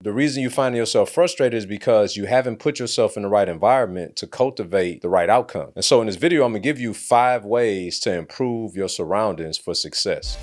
the reason you find yourself frustrated is because you haven't put yourself in the right environment to cultivate the right outcome. And so in this video, I'm gonna give you 5 ways to improve your surroundings for success.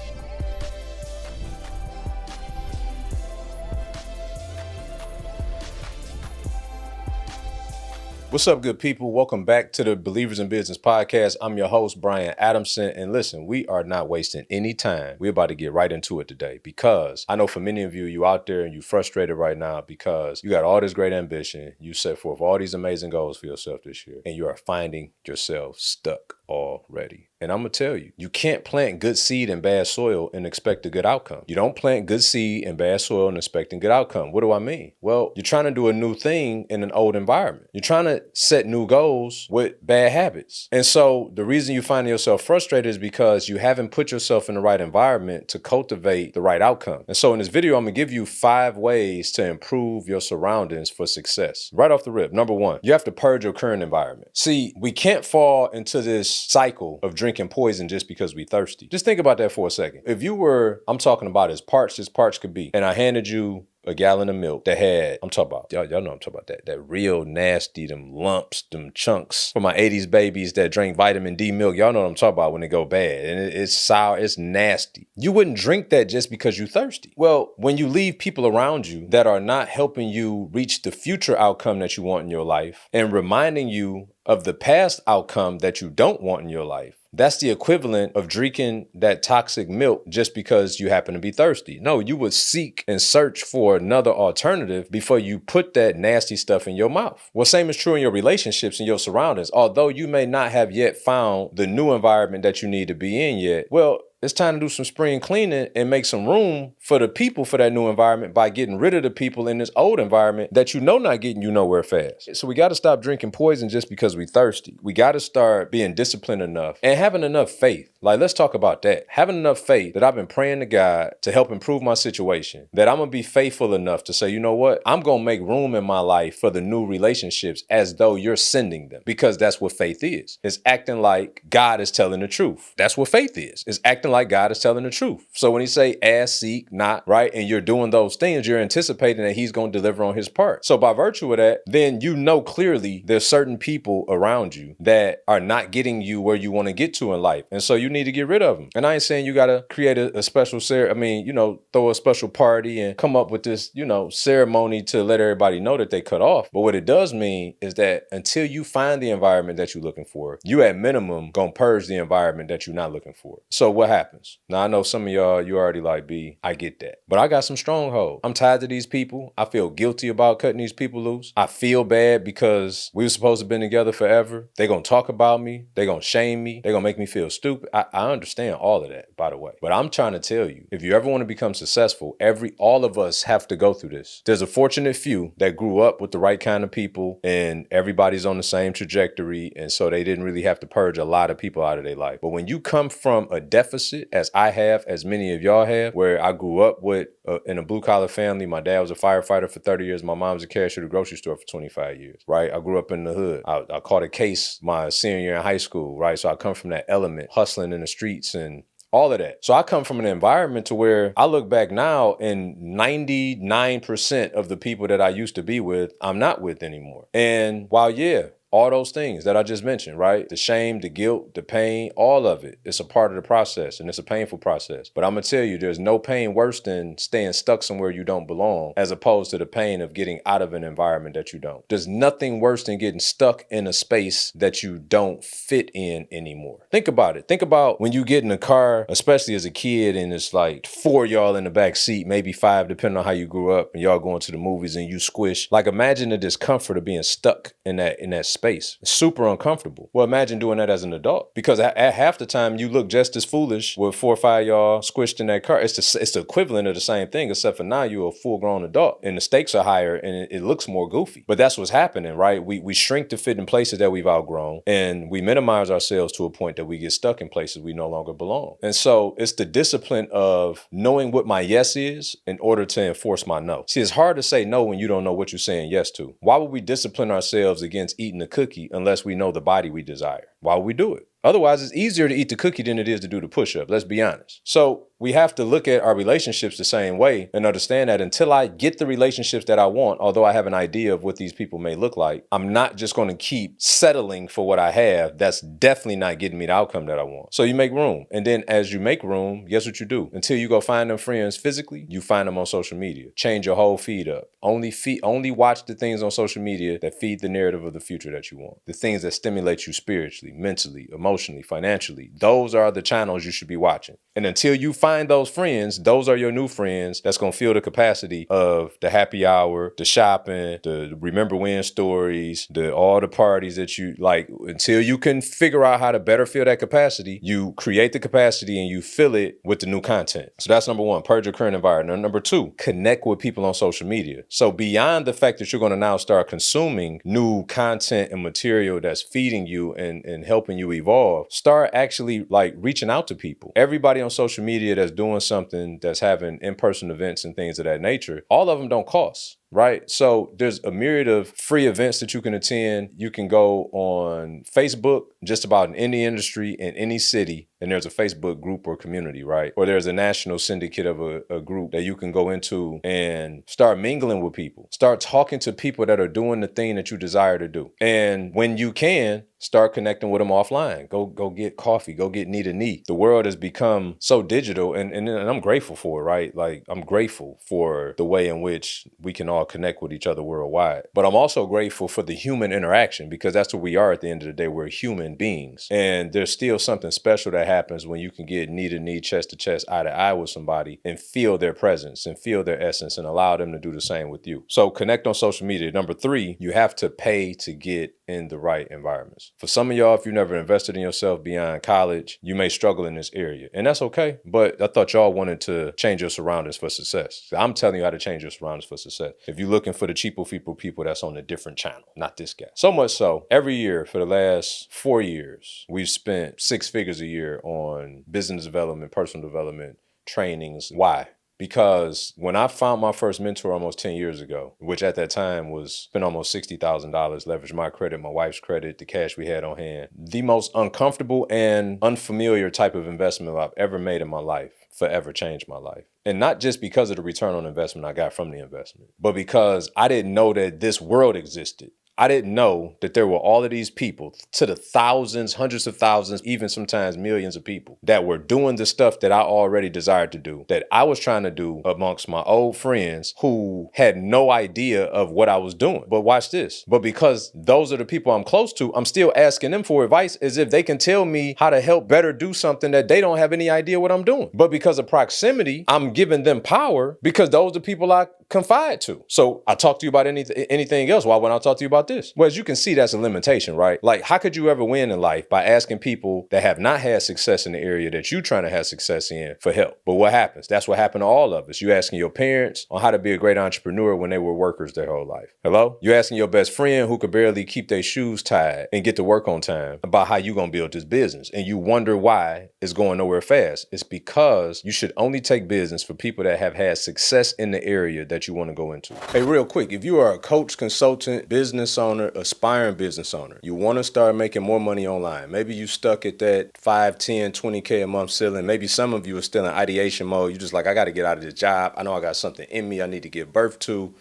What's up, good people? Welcome back to the Believers in Business podcast. I'm your host, Brian Adamson. And listen, we are not wasting any time. We're about to get right into it today because I know for many of you, you out there and you frustrated right now because you got all this great ambition. You set forth all these amazing goals for yourself this year, and you are finding yourself stuck already. And I'm gonna tell you, you can't plant good seed in bad soil and expect a good outcome. You don't plant good seed in bad soil and expect a good outcome. What do I mean? Well, you're trying to do a new thing in an old environment. You're trying to set new goals with bad habits. And so the reason you find yourself frustrated is because you haven't put yourself in the right environment to cultivate the right outcome. And so in this video, I'm gonna give you 5 ways to improve your surroundings for success. Right off the rip, number 1, you have to purge your current environment. See, we can't fall into this cycle of drinking poison just because we thirsty. Just think about that for a second. If you were, I'm talking about as parched could be, and I handed you a gallon of milk that had, I'm talking about, y'all know I'm talking about that real nasty, them lumps, them chunks for my 80s babies that drink vitamin D milk. Y'all know what I'm talking about when they go bad and it's sour, it's nasty. You wouldn't drink that just because you're thirsty. Well, when you leave people around you that are not helping you reach the future outcome that you want in your life and reminding you of the past outcome that you don't want in your life, that's the equivalent of drinking that toxic milk just because you happen to be thirsty. No, you would seek and search for another alternative before you put that nasty stuff in your mouth. Well, same is true in your relationships and your surroundings. Although you may not have yet found the new environment that you need to be in yet, well, it's time to do some spring cleaning and make some room for the people for that new environment by getting rid of the people in this old environment that you know not getting you nowhere fast. So we got to stop drinking poison just because we thirsty. We got to start being disciplined enough and having enough faith. Like, let's talk about that. Having enough faith that I've been praying to God to help improve my situation, that I'm going to be faithful enough to say, you know what? I'm going to make room in my life for the new relationships as though you're sending them, because that's what faith is. It's acting like God is telling the truth. That's what faith is. It's acting like God is telling the truth. So when he say ask, seek, not, right, and you're doing those things, you're anticipating that he's going to deliver on his part. So by virtue of that, then you know clearly there's certain people around you that are not getting you where you want to get to in life. And so you need to get rid of them. And I ain't saying you got to create a special, throw a special party and come up with this, ceremony to let everybody know that they cut off. But what it does mean is that until you find the environment that you're looking for, you at minimum gonna purge the environment that you're not looking for. So what happens? Now, I know some of y'all, you already like, B, I get that. But I got some stronghold. I'm tired of these people. I feel guilty about cutting these people loose. I feel bad because we were supposed to have been together forever. They're going to talk about me. They're going to shame me. They're going to make me feel stupid. I understand all of that, by the way. But I'm trying to tell you, if you ever want to become successful, all of us have to go through this. There's a fortunate few that grew up with the right kind of people and everybody's on the same trajectory. And so they didn't really have to purge a lot of people out of their life. But when you come from a deficit, as I have, as many of y'all have, where I grew up with in a blue collar family. My dad was a firefighter for 30 years. My mom was a cashier at a grocery store for 25 years, right? I grew up in the hood. I caught a case my senior year in high school, right? So I come from that element, hustling in the streets and all of that. So I come from an environment to where I look back now and 99% of the people that I used to be with, I'm not with anymore. And while, yeah, all those things that I just mentioned, right? The shame, the guilt, the pain, all of it. It's a part of the process and it's a painful process. But I'm going to tell you, there's no pain worse than staying stuck somewhere you don't belong, as opposed to the pain of getting out of an environment that you don't. There's nothing worse than getting stuck in a space that you don't fit in anymore. Think about it. Think about when you get in a car, especially as a kid, and it's like 4 y'all in the back seat, maybe 5, depending on how you grew up, and y'all going to the movies and you squish. Like, imagine the discomfort of being stuck in that space. It's super uncomfortable. Well, imagine doing that as an adult, because at half the time you look just as foolish with 4 or 5 y'all squished in that car. It's the equivalent of the same thing, except for now you're a full-grown adult and the stakes are higher and it looks more goofy. But that's what's happening, right? We shrink to fit in places that we've outgrown, and we minimize ourselves to a point that we get stuck in places we no longer belong. And so it's the discipline of knowing what my yes is in order to enforce my no. See, it's hard to say no when you don't know what you're saying yes to. Why would we discipline ourselves against eating a cookie unless we know the body we desire? Why would we do it? Otherwise, it's easier to eat the cookie than it is to do the push-up. Let's be honest. So we have to look at our relationships the same way and understand that until I get the relationships that I want, although I have an idea of what these people may look like, I'm not just going to keep settling for what I have. That's definitely not getting me the outcome that I want. So you make room. And then as you make room, guess what you do? Until you go find them friends physically, you find them on social media. Change your whole feed up. Only watch the things on social media that feed the narrative of the future that you want. The things that stimulate you spiritually, mentally, emotionally, financially. Those are the channels you should be watching. And until you find those friends, those are your new friends that's going to fill the capacity of the happy hour, the shopping, the remember when stories, all the parties that you like. Until you can figure out how to better fill that capacity, you create the capacity and you fill it with the new content. So that's number one, purge your current environment. Number two, connect with people on social media. So beyond the fact that you're going to now start consuming new content and material that's feeding you and helping you evolve, start actually like reaching out to people. Everybody on social media that's doing something, that's having in-person events and things of that nature, all of them don't cost. Right? So there's a myriad of free events that you can attend. You can go on Facebook, just about in any industry in any city, and there's a Facebook group or community, right? Or there's a national syndicate of a group that you can go into and start mingling with people. Start talking to people that are doing the thing that you desire to do. And when you can, start connecting with them offline. Go get coffee, go get knee to knee. The world has become so digital and I'm grateful for it, right? Like I'm grateful for the way in which we can all connect with each other worldwide. But I'm also grateful for the human interaction because that's what we are at the end of the day. We're human beings. And there's still something special that happens when you can get knee to knee, chest to chest, eye to eye with somebody and feel their presence and feel their essence and allow them to do the same with you. So connect on social media. Number three, you have to pay to get in the right environments. For some of y'all, if you've never invested in yourself beyond college, you may struggle in this area. And that's okay. But I thought y'all wanted to change your surroundings for success. So I'm telling you how to change your surroundings for success. If you're looking for the cheapo people, that's on a different channel, not this guy. So much so, every year for the last 4 years, we've spent 6 figures a year on business development, personal development, trainings. Why? Because when I found my first mentor almost 10 years ago, which at that time was spent almost $60,000, leveraged my credit, my wife's credit, the cash we had on hand, the most uncomfortable and unfamiliar type of investment I've ever made in my life forever changed my life. And not just because of the return on investment I got from the investment, but because I didn't know that this world existed. I didn't know that there were all of these people, to the thousands, hundreds of thousands, even sometimes millions of people that were doing the stuff that I already desired to do, that I was trying to do amongst my old friends who had no idea of what I was doing. But watch this. But because those are the people I'm close to, I'm still asking them for advice as if they can tell me how to help better do something that they don't have any idea what I'm doing. But because of proximity, I'm giving them power because those are the people I confide to. So I talk to you about anything else. Why wouldn't I talk to you about this? Well, as you can see, that's a limitation, right? Like, how could you ever win in life by asking people that have not had success in the area that you're trying to have success in for help? But what happens? That's what happened to all of us. You asking your parents on how to be a great entrepreneur when they were workers their whole life. Hello? You asking your best friend who could barely keep their shoes tied and get to work on time about how you gonna build this business. And you wonder why it's going nowhere fast. It's because you should only take business for people that have had success in the area that you want to go into. Hey, real quick, if you are a coach, consultant, business owner, aspiring business owner, you want to start making more money online. Maybe you stuck at that 5, 10, 20K a month ceiling. Maybe some of you are still in ideation mode. You're just like, I got to get out of this job. I know I got something in me I need to give birth to,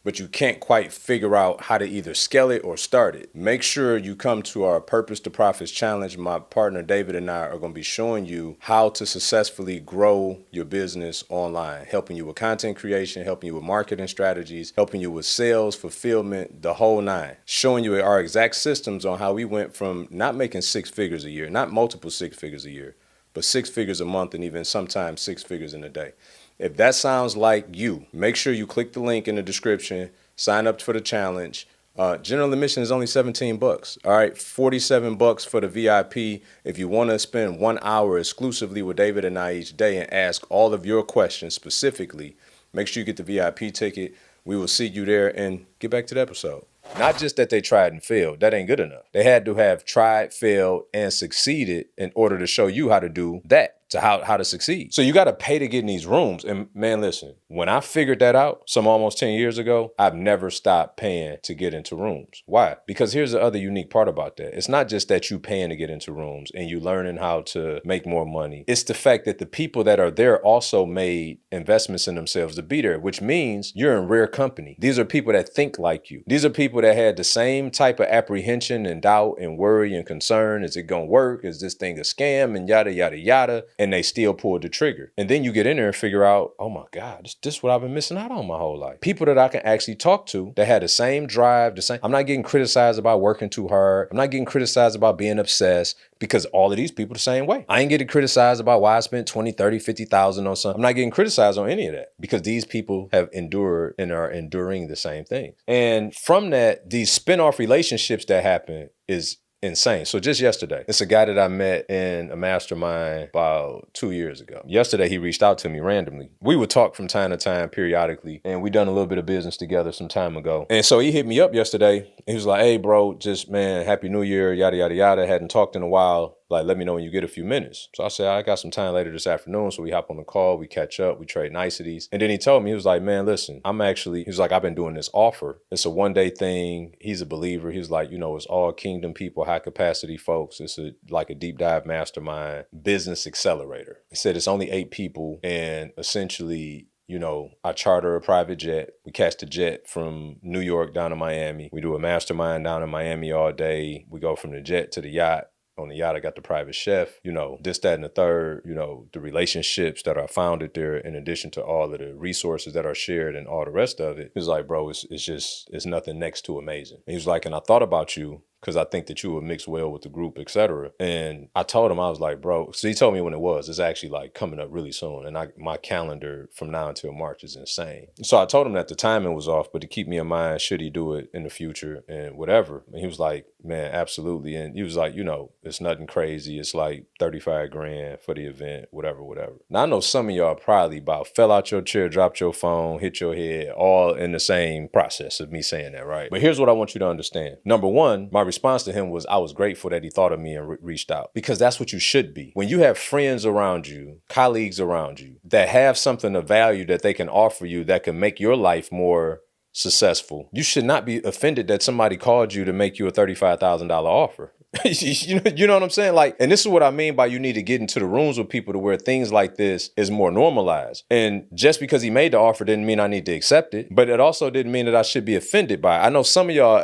but you can't quite figure out how to either scale it or start it. Make sure you come to our Purpose to Profits Challenge. My partner David and I are going to be showing you how to successfully grow your business online, helping you with content creation, helping you with marketing strategies, helping you with sales, fulfillment, the whole nine. Showing you our exact systems on how we went from not making 6 figures a year, not multiple 6 figures a year, but 6 figures a month and even sometimes 6 figures in a day. If that sounds like you, make sure you click the link in the description, sign up for the challenge. General admission is only $17. All right, $47 for the VIP. If you want to spend 1 hour exclusively with David and I each day and ask all of your questions specifically, make sure you get the VIP ticket. We will see you there and get back to the episode. Not just that they tried and failed. That ain't good enough. They had to have tried, failed, and succeeded in order to show you how to do that to how to succeed. So you got to pay to get in these rooms. And man, listen, when I figured that out some almost 10 years ago, I've never stopped paying to get into rooms. Why? Because here's the other unique part about that. It's not just that you paying to get into rooms and you learning how to make more money. It's the fact that the people that are there also made investments in themselves to be there, which means you're in rare company. These are people that think like you. These are people that had the same type of apprehension and doubt and worry and concern. Is it going to work? Is this thing a scam? And yada, yada, yada. And they still pulled the trigger. And then you get in there and figure out, oh my God, this is what I've been missing out on my whole life. People that I can actually talk to that had the same drive, I'm not getting criticized about working too hard. I'm not getting criticized about being obsessed, because all of these people the same way. I ain't getting criticized about why I spent 20, 30, 50,000 on something. I'm not getting criticized on any of that because these people have endured and are enduring the same thing. And from that, these spin-off relationships that happen is insane. So just yesterday, it's a guy that I met in a mastermind about 2 years ago. Yesterday, he reached out to me randomly. We would talk from time to time periodically, and we done a little bit of business together some time ago. And so he hit me up yesterday. He was like, hey, bro, just, man, Happy New Year, yada, yada, yada. Hadn't talked in a while. Like, let me know when you get a few minutes. So I said, I got some time later this afternoon. So we hop on the call, we catch up, we trade niceties. And then he told me, he was like, man, listen, he was like, I've been doing this offer. It's a one-day thing. He's a believer. He was like, it's all kingdom people, high capacity folks. It's like a deep dive mastermind business accelerator. He said it's only 8 people, and essentially, I charter a private jet. We catch the jet from New York down to Miami. We do a mastermind down in Miami all day. We go from the jet to the yacht. On the yacht, I got the private chef, this, that, and the third, the relationships that are founded there, in addition to all of the resources that are shared and all the rest of it. He was like, bro, it's nothing next to amazing. And he was like, and I thought about you because I think that you would mix well with the group, et cetera. And I told him, I was like, bro, so he told me when it was. It's actually like coming up really soon. And my calendar from now until March is insane. So I told him that the timing was off, but to keep me in mind, should he do it in the future and whatever. And he was like, man, absolutely. And he was like, it's nothing crazy. It's like 35 grand for the event, whatever. Now, I know some of y'all probably about fell out your chair, dropped your phone, hit your head, all in the same process of me saying that, right? But here's what I want you to understand. Number one, my response to him was I was grateful that he thought of me and reached out, because that's what you should be. When you have friends around you, colleagues around you that have something of value that they can offer you that can make your life more successful, you should not be offended that somebody called you to make you a $35,000 offer. You know what I'm saying? Like, and this is what I mean by you need to get into the rooms with people to where things like this is more normalized. And just because he made the offer didn't mean I need to accept it, but it also didn't mean that I should be offended by it. I know some of y'all,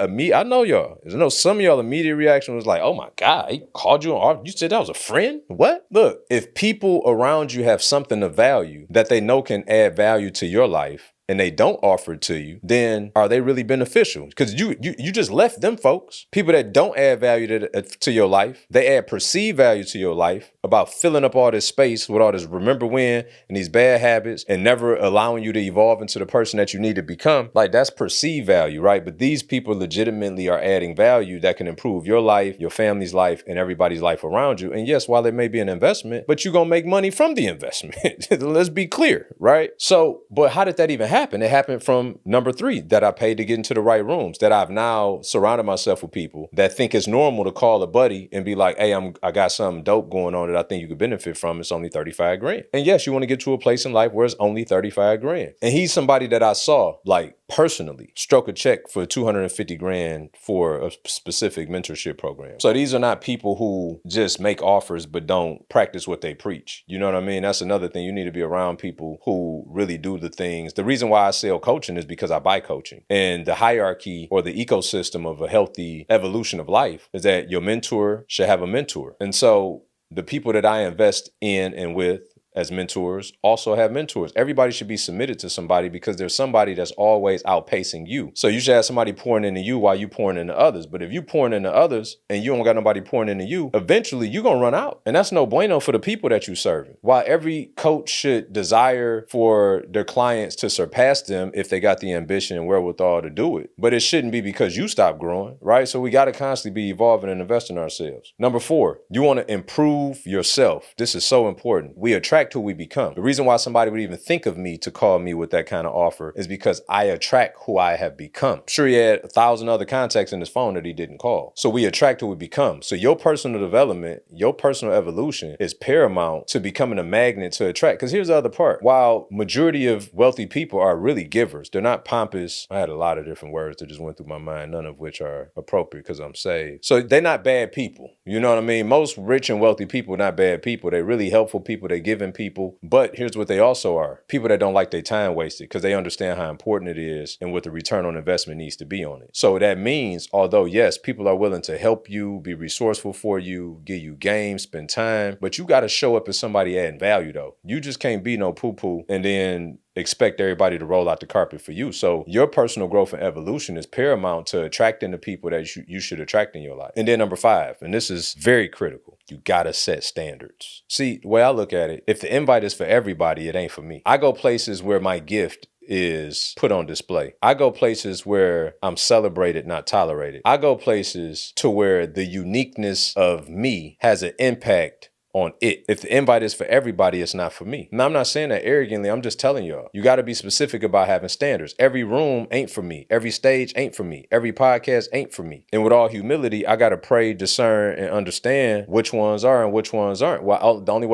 some of y'all immediate reaction was like, oh my God, he called you on, you said that was a friend? What? Look, if people around you have something of value that they know can add value to your life, and they don't offer it to you, then are they really beneficial? Because you just left them folks. People that don't add value to your life, they add perceived value to your life about filling up all this space with all this remember when and these bad habits and never allowing you to evolve into the person that you need to become. Like, that's perceived value, right? But these people legitimately are adding value that can improve your life, your family's life, and everybody's life around you. And yes, while it may be an investment, but you're going to make money from the investment. Let's be clear, right? So, but how did that even happen? It happened from number 3, that I paid to get into the right rooms, that I've now surrounded myself with people that think it's normal to call a buddy and be like, hey, I got something dope going on that I think you could benefit from. It's only 35 grand. And yes, you want to get to a place in life where it's only 35 grand. And he's somebody that I saw, like, personally stroke a check for 250 grand for a specific mentorship program. So these are not people who just make offers but don't practice what they preach. You know what I mean? That's another thing. You need to be around people who really do the things. The reason why I sell coaching is because I buy coaching. And the hierarchy or the ecosystem of a healthy evolution of life is that your mentor should have a mentor. And so the people that I invest in and with as mentors also have mentors. Everybody should be submitted to somebody because there's somebody that's always outpacing you. So you should have somebody pouring into you while you pouring into others. But if you pouring into others and you don't got nobody pouring into you, eventually you're going to run out. And that's no bueno for the people that you serving. While every coach should desire for their clients to surpass them if they got the ambition and wherewithal to do it. But it shouldn't be because you stop growing, right? So we got to constantly be evolving and investing in ourselves. Number 4, you want to improve yourself. This is so important. We attract attract who we become. The reason why somebody would even think of me to call me with that kind of offer is because I attract who I have become. Sure, he had 1,000 other contacts in his phone that he didn't call. So we attract who we become. So your personal development, your personal evolution is paramount to becoming a magnet to attract. Because here's the other part. While majority of wealthy people are really givers, they're not pompous. I had a lot of different words that just went through my mind, none of which are appropriate because I'm saved. So they're not bad people. You know what I mean? Most rich and wealthy people are not bad people. They're really helpful people. They're giving people. But here's what they also are. People that don't like their time wasted because they understand how important it is and what the return on investment needs to be on it. So that means, although yes, people are willing to help you, be resourceful for you, give you games, spend time, but you got to show up as somebody adding value though. You just can't be no poo-poo and then expect everybody to roll out the carpet for you. So your personal growth and evolution is paramount to attracting the people that you should attract in your life. And then number 5, and this is very critical, you gotta set standards. See, the way I look at it, if the invite is for everybody, it ain't for me. I go places where my gift is put on display. I go places where I'm celebrated, not tolerated. I go places to where the uniqueness of me has an impact on it. If the invite is for everybody, it's not for me. Now, I'm not saying that arrogantly. I'm just telling y'all. You got to be specific about having standards. Every room ain't for me. Every stage ain't for me. Every podcast ain't for me. And with all humility, I got to pray, discern, and understand which ones are and which ones aren't. Well, the only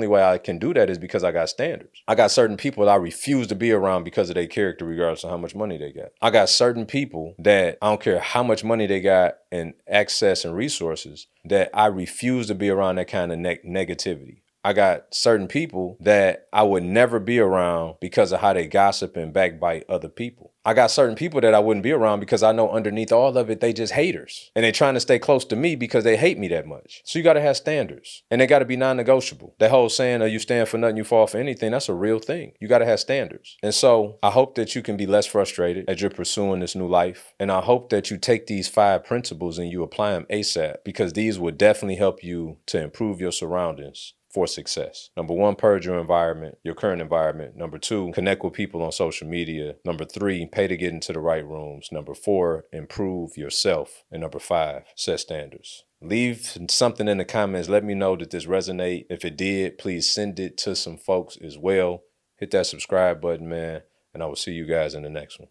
way I can do that is because I got standards. I got certain people that I refuse to be around because of their character, regardless of how much money they got. I got certain people that I don't care how much money they got and access and resources, that I refuse to be around that kind of negativity. I got certain people that I would never be around because of how they gossip and backbite other people. I got certain people that I wouldn't be around because I know underneath all of it, they just haters. And they trying to stay close to me because they hate me that much. So you got to have standards. And they got to be non-negotiable. That whole saying, you stand for nothing, you fall for anything, that's a real thing. You got to have standards. And so I hope that you can be less frustrated as you're pursuing this new life. And I hope that you take these 5 principles and you apply them ASAP, because these will definitely help you to improve your surroundings for success. Number 1, purge your environment, your current environment. Number 2, connect with people on social media. Number 3, pay to get into the right rooms. Number 4, improve yourself. And number 5, set standards. Leave something in the comments. Let me know that this resonates. If it did, please send it to some folks as well. Hit that subscribe button, man. And I will see you guys in the next one.